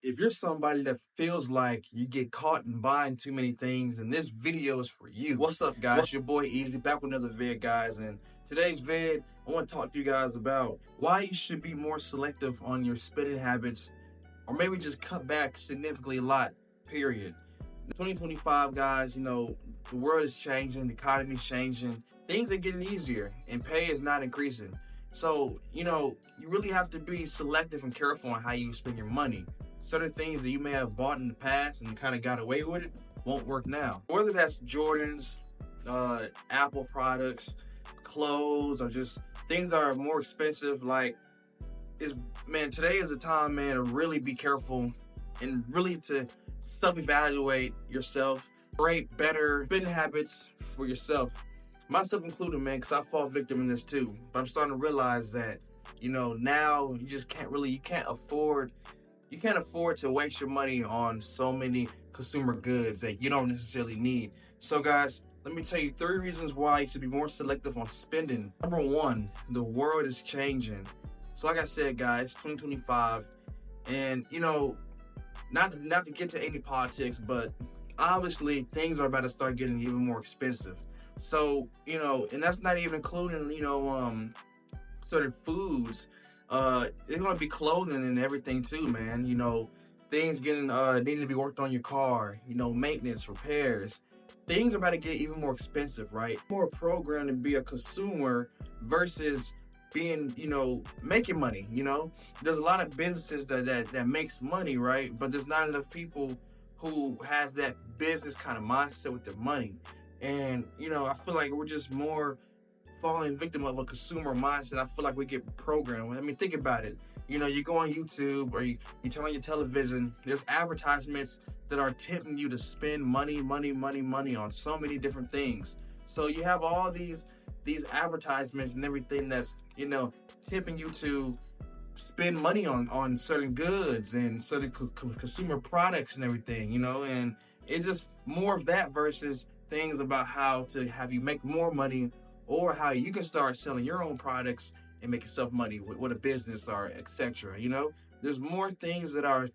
If you're somebody that feels like you get caught in buying too many things, then this video is for you. What's up, guys? Your boy Easy back with another vid, guys. And today's vid, I want to talk to you guys about why you should be more selective on your spending habits, or maybe just cut back significantly a lot, period. 2025, guys, the world is changing, the economy is changing, things are getting easier, and pay is not increasing. So, you really have to be selective and careful on how you spend your money. Certain things that you may have bought in the past and kind of got away with it won't work now. Whether that's Jordans, Apple products, clothes, or just things that are more expensive, today is the time, man, to really be careful and really to self-evaluate yourself, create better spending habits for yourself. Myself included, man, because I fall victim in this too. But I'm starting to realize that, now you can't afford to waste your money on so many consumer goods that you don't necessarily need. So guys, let me tell you 3 reasons why you should be more selective on spending. Number 1, the world is changing. So like I said, guys, 2025, and not to get to any politics, but obviously things are about to start getting even more expensive. So, and that's not even including, certain foods. It's gonna be clothing and everything too, man. Things getting needing to be worked on your car, maintenance, repairs. Things are about to get even more expensive, right? More programmed to be a consumer versus being, making money. There's a lot of businesses that makes money, right? But there's not enough people who has that business kind of mindset with their money. And I feel like we're just more falling victim of a consumer mindset. I feel like we get programmed. I mean, think about it. You go on YouTube or you turn on your television, there's advertisements that are tipping you to spend money on so many different things. So you have all these advertisements and everything that's, tipping you to spend money on certain goods and certain consumer products and everything, and it's just more of that versus things about how to have you make more money, or how you can start selling your own products and make yourself money with a business or etc. There's more things that are,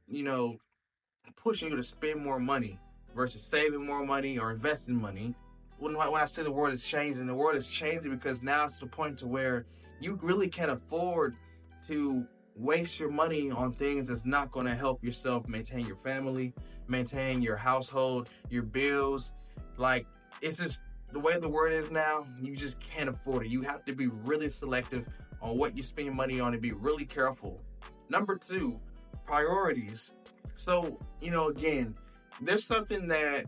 pushing you to spend more money versus saving more money or investing money. When I say the world is changing because now it's to the point to where you really can't afford to waste your money on things that's not going to help yourself maintain your family, maintain your household, your bills. Like, it's just the way the world is now, you just can't afford it. You have to be really selective on what you spend your money on and be really careful. Number 2, priorities. So, again, there's something that,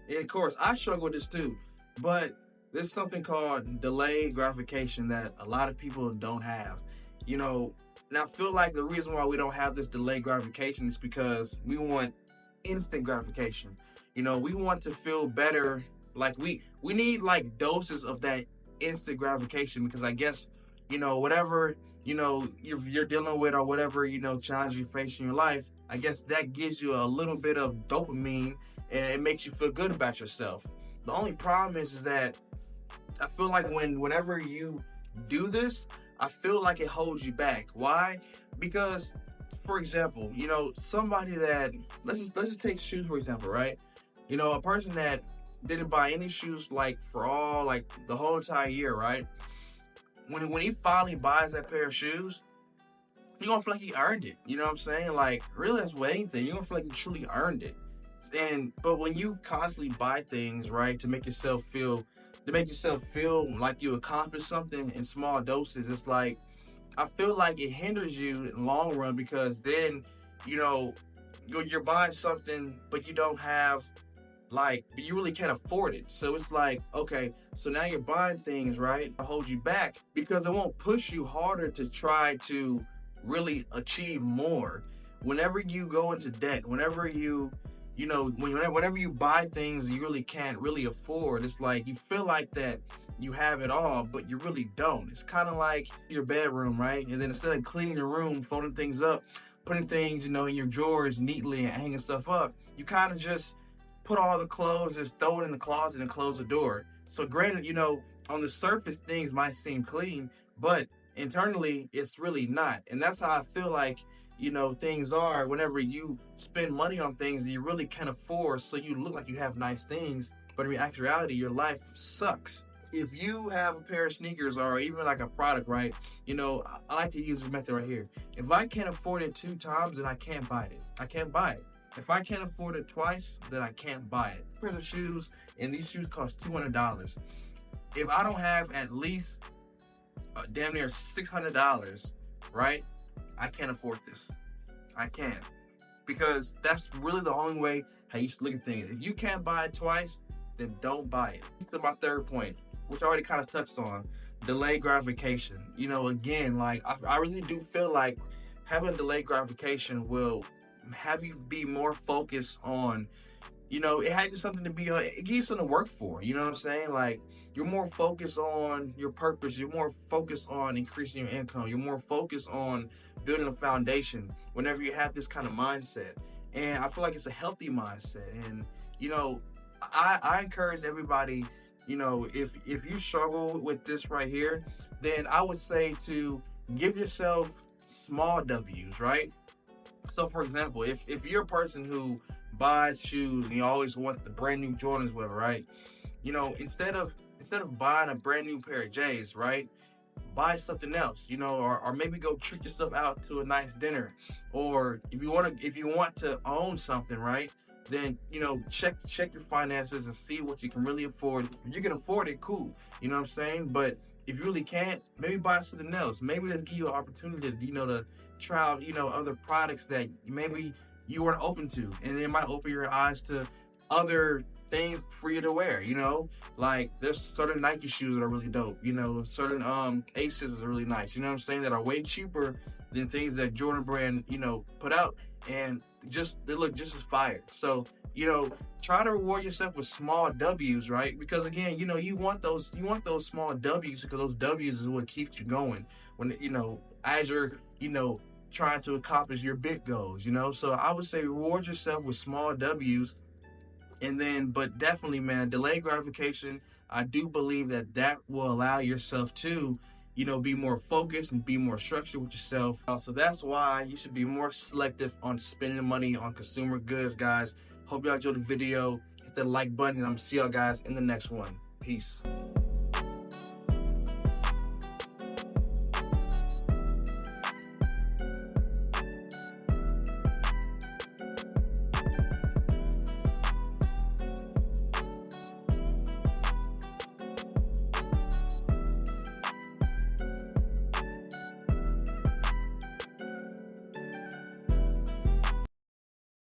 and of course, I struggle with this too, but there's something called delayed gratification that a lot of people don't have. And I feel like the reason why we don't have this delayed gratification is because we want instant gratification. We want to feel better. Like we need like doses of that instant gratification, because I guess, whatever, you're dealing with, or whatever, challenge you face in your life, I guess that gives you a little bit of dopamine and it makes you feel good about yourself. The only problem is that I feel like whenever you do this, I feel like it holds you back. Why? Because, for example, somebody that, let's just take shoes, for example, right? A person that didn't buy any shoes for the whole entire year, right? When he finally buys that pair of shoes, you're gonna feel like he earned it. You know what I'm saying? Like, really, that's with anything. You're gonna feel like you truly earned it. But when you constantly buy things, right, to make yourself feel like you accomplished something in small doses, it's like, I feel like it hinders you in the long run, because then, you're buying something, but you don't have, but you really can't afford it. So it's like, okay, so now you're buying things, right, to hold you back, because it won't push you harder to try to really achieve more. Whenever you go into debt, whenever whenever you buy things you really can't really afford, it's like you feel like that you have it all, but you really don't. It's kind of like your bedroom, right? And then instead of cleaning your room, folding things up, putting things, in your drawers neatly and hanging stuff up, you kind of just put all the clothes, just throw it in the closet and close the door. So granted, on the surface things might seem clean, but internally it's really not. And that's how I feel like, things are whenever you spend money on things that you really can't afford, so you look like you have nice things, but in actuality, your life sucks. If you have a pair of sneakers or even like a product, right? I like to use this method right here. If I can't afford it 2 times, then I can't buy it. I can't buy it. If I can't afford it twice, then I can't buy it. Pairs of shoes, and these shoes cost $200. If I don't have at least damn near $600, right? I can't afford this. I can't. Because that's really the only way how you should look at things. If you can't buy it twice, then don't buy it. To my third point, which I already kind of touched on, delayed gratification. Again, like I really do feel like having delayed gratification will have you be more focused on, it has just something to be, it gives you something to work for. You know what I'm saying? Like, you're more focused on your purpose. You're more focused on increasing your income. You're more focused on building a foundation whenever you have this kind of mindset. And I feel like it's a healthy mindset. And, I encourage everybody, if you struggle with this right here, then I would say to give yourself small W's, right? So, for example, if you're a person who buys shoes and you always want the brand new Jordans, whatever, right? Instead of buying a brand new pair of J's, right? Buy something else, or maybe go treat yourself out to a nice dinner. Or if you want to own something, right? Then check your finances and see what you can really afford. If you can afford it, cool. You know what I'm saying? But if you really can't, maybe buy something else. Maybe they'll give you an opportunity to try out, other products that maybe you weren't open to, and it might open your eyes to other things for you to wear. Like there's certain Nike shoes that are really dope. Certain Aces are really nice. You know what I'm saying? That are way cheaper than things that Jordan brand put out, and they look just as fire. So try to reward yourself with small W's, right? Because again, you want those small W's, because those W's is what keeps you going when as you're trying to accomplish your big goals. So I would say reward yourself with small W's. And then, but definitely, man, delayed gratification, I do believe that will allow yourself to, be more focused and be more structured with yourself. So that's why you should be more selective on spending money on consumer goods, guys. Hope y'all enjoyed the video. Hit that like button, and I'm gonna see y'all guys in the next one. Peace.